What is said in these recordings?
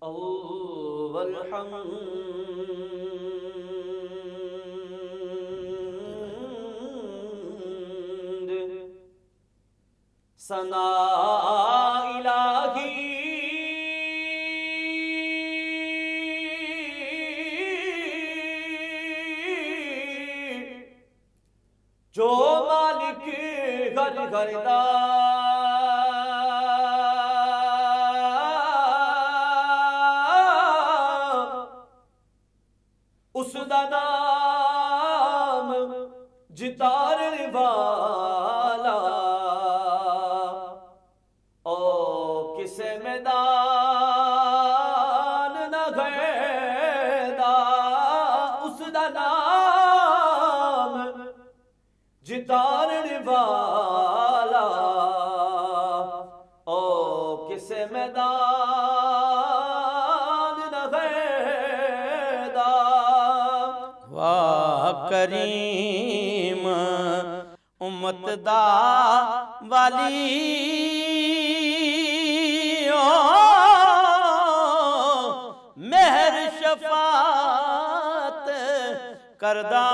अव्वल हम्द सना इलाही जो मालिक घर घरदा उसदा नाम जितारने वाला ओ किसे मैदान न गएदा उसदा नाम जितारने वाला ओ किसे मैदान न गएदा। वाह करीम उम्मत दा वाली ओ मेहर शफात करदा।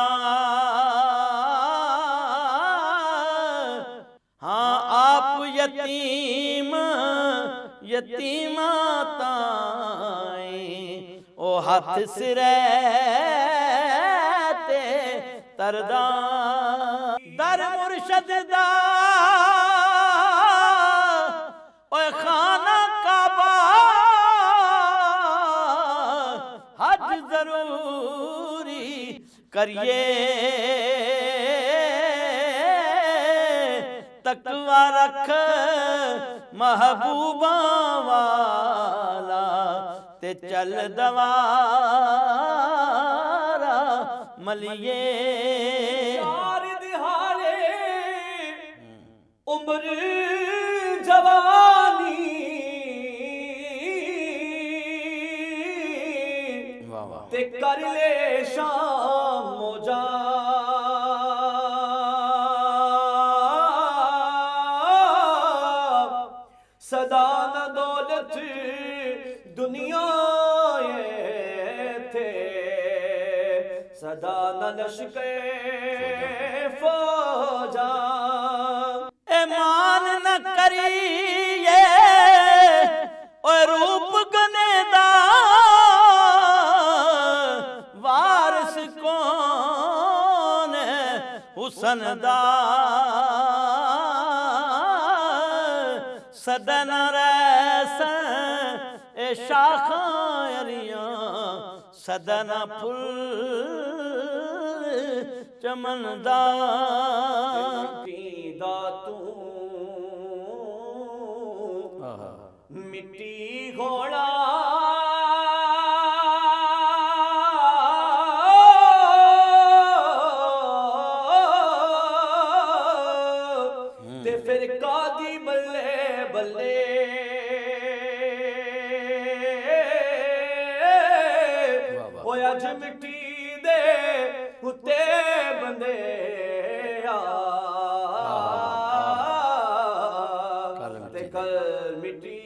हाँ आप यतीमा ताई ओ हाथ सिरे ते तरदा। दर मुर्शद दा ओए खाना काबा हज जरूरी करिए। तकवा रख महबूबा वाला ते चल दवारा मलिए। चार दिहाड़े उम्र जवानी ते कर ले शाम मौजा सदा न दौलत दुनिया थे सदा न लश्कर फौजा। ईमान न करिए और रूप गनेदा वारिस कौन हुसन दा। सदन रैसन ए शाखां अरियां सदन फुल चमनदा। पीदा तू मिट्टी घोड़ा ते फिर कादी बल्ले बल्ले होया ज मिट्टी दे उत्ते बंदे ते कल मिट्टी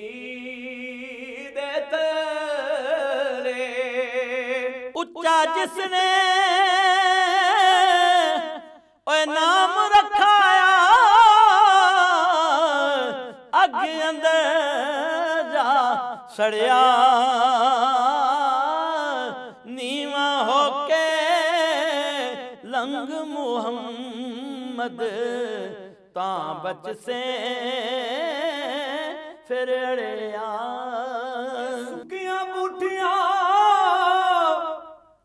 दे तले। उच्चा जिसने ओए नाम रखाया अग अंदर जा सड़िया। नीवा होके लंग मुहम्मद तां बच से फिर अड़िया। सुकियां बूटियां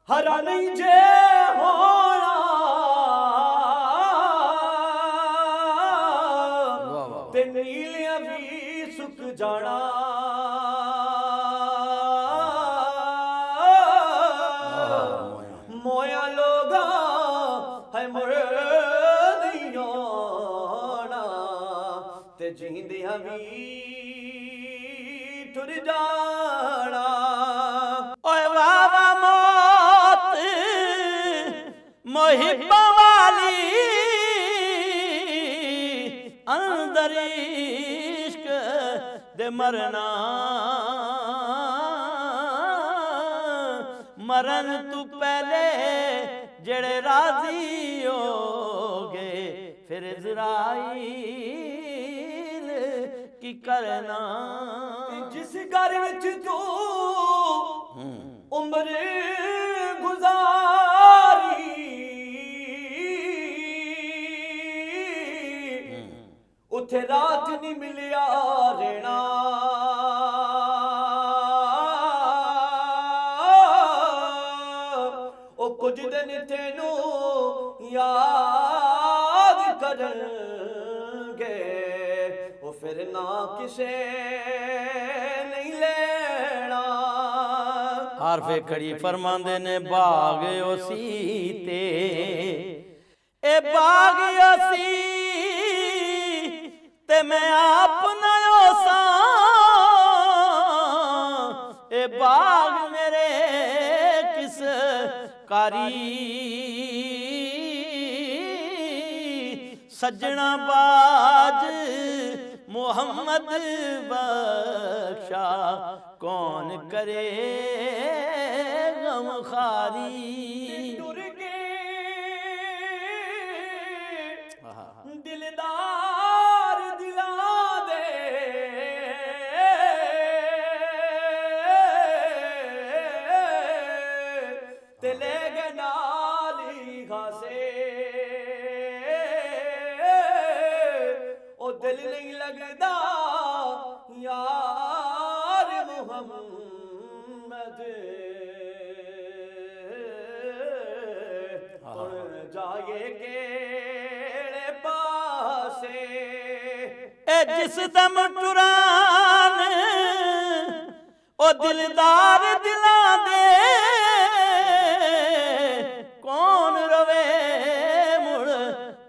हरा नहीं जे होना ते नीलियां भी सुक जाना। मोया लोगा है मुर्दियां ते जींदियां भी टुर जाना। ओए वावा मौत मोहिब्बा वाली अंदर इश्क दे मरना मरन तू पहले जड़े राजी होगे फिर इज़राइल की करना। जिस घर विच तू उम्र गुजारी उथे रात नहीं मिलिया रहना। ओ कुछ दिन तेनू याद करनगे ओ फिर ना किसे नहीं लेना। हारफे खड़ी फरमांदे ने बाग ओसी ते ए बाग ओसी ते मैं अपना ओसा ए बाग मेरे किस कारी सजना बाज मोहम्मद बख्शा कौन करे गमखारी। टुर के दिलदार दिला दे ते ले गए नाली घासे। ओ दिल नहीं लगदा यार मुहम्मद जाए केड़े पासे। ए जिस दम टुरान ओ दिलदार दिला दे कौन रवे मुड़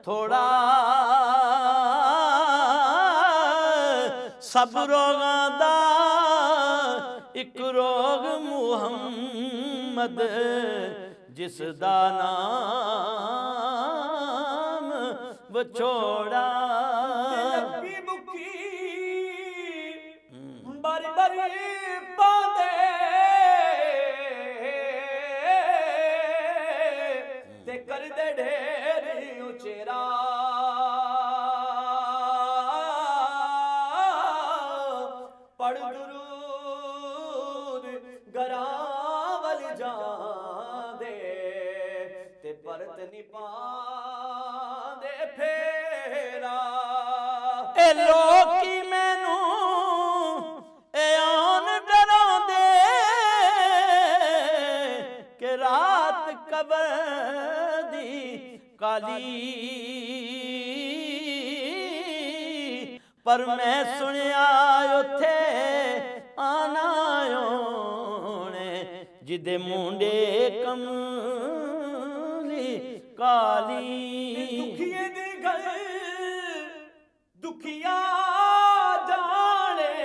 थोड़ा सब रोगां दा इक रोग मुहम्मद जिस दा नाम विछोड़ा। लपी बुकी बारी बारी पांदे ते कर दे ढेर उचेरा। पढ़ दुरूद गरावल जांदे ते परत नहीं पांदे फेरा। ए लोकी मैनू ए आन डरांदे कि रात कबर दी काली पर मैं सुनिया उथे आना ओने जिदे मुंडे कमली काली। दुखिए दे घर दुखिया जाने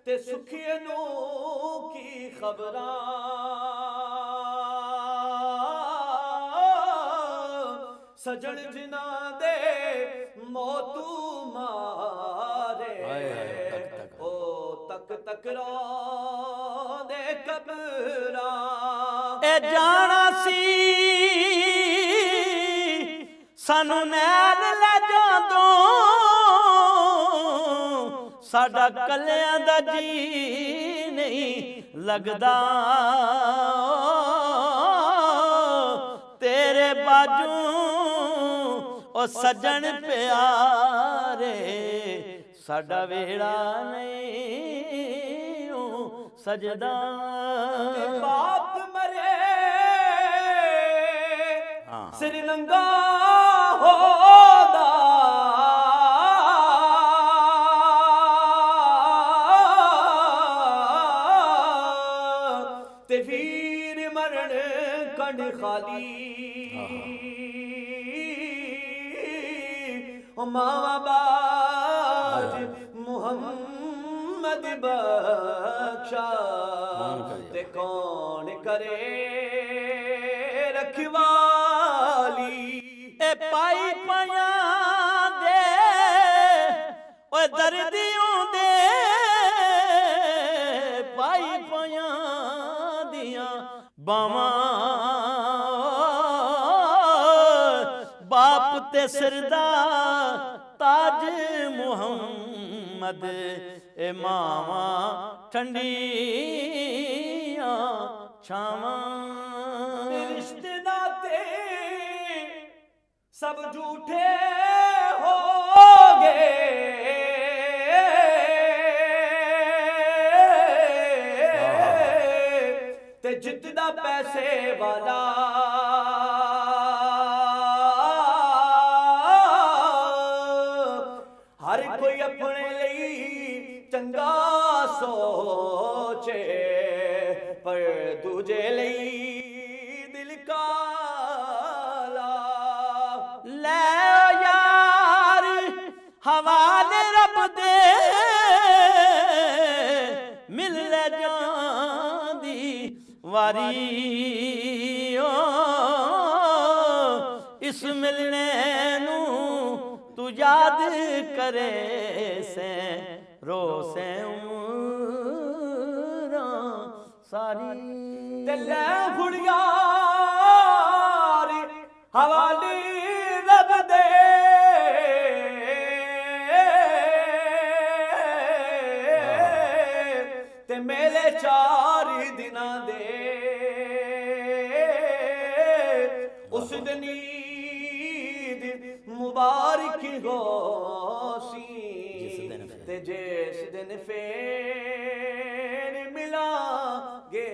ते सुखिए नू की खबरां। सजन जिना दे मौतू मारे ओ तक तक रोंदे कबरां। ए जाना सी सानू नैल ले जांदो साडा कलियां दा जी नहीं लगदा तेरे बाजू ओ सजन प्यारे साडा वेड़ा नहीं सजदा। बाप मरे सिर नंगा होदा ते वीर मरण कंड खाली। मावा बाज मुहम्मद बख्शा ते कौन करे रखवाली। ए पाई पाया दे ओ दर्दियों दे ਬਾਵਾਂ ਬਾਪ ਤੇ ਸਿਰ ਦਾ ਤਾਜ ਮੁਹੰਮਦ ਇਹ ਮਾਵਾਂ ਠੰਡੀਆਂ ਛਾਵਾਂ ਰਿਸ਼ਤੇ ਨਾਤੇ सब झूठे हो गए ते जितना पैसे वाला हर कोई अपने लिए चंगा सोचे पर दूजे लिए दिल काला ਲੈ ਯਾਰ ਹਵਾਲੇ ਰੱਬ ਦੇ ਮਿਲ ਲੈ ਜਾਂਦੀ ਵਾਰੀ ਓ ਇਸ ਮਿਲਣੇ ਨੂੰ ਤੂੰ ਯਾਦ ਕਰੇ ਸੇ ਰੋਸੇ ਉਮਰਾਂ ਸਾਰੀ ਤੇ ਲੈ ਹੁਣ ਯਾਰ ਹਵਾਲੇ ਰੱਬ ਦੇ ਤੇ ਮੇਲੇ 4 ਦਿਨਾਂ ਦੇ ਉਸ ਦਿਨ ਈਦ ਮੁਬਾਰਕ ਹੋਸੀ ਤੇ ਜਿਸ ਦਿਨ ਫੇਰ ਮਿਲਾਂਗੇ